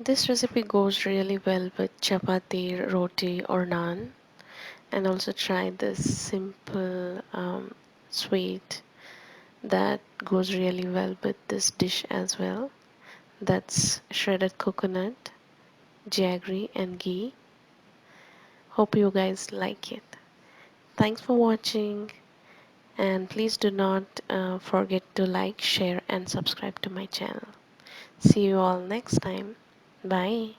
This recipe goes really well with chapati, roti, or naan, and also try this simple sweet that goes really well with this dish as well. That's shredded coconut, jaggery, and ghee. Hope you guys like it. Thanks for watching, and please do not forget to like, share, and subscribe to my channel. See you all next time. Bye.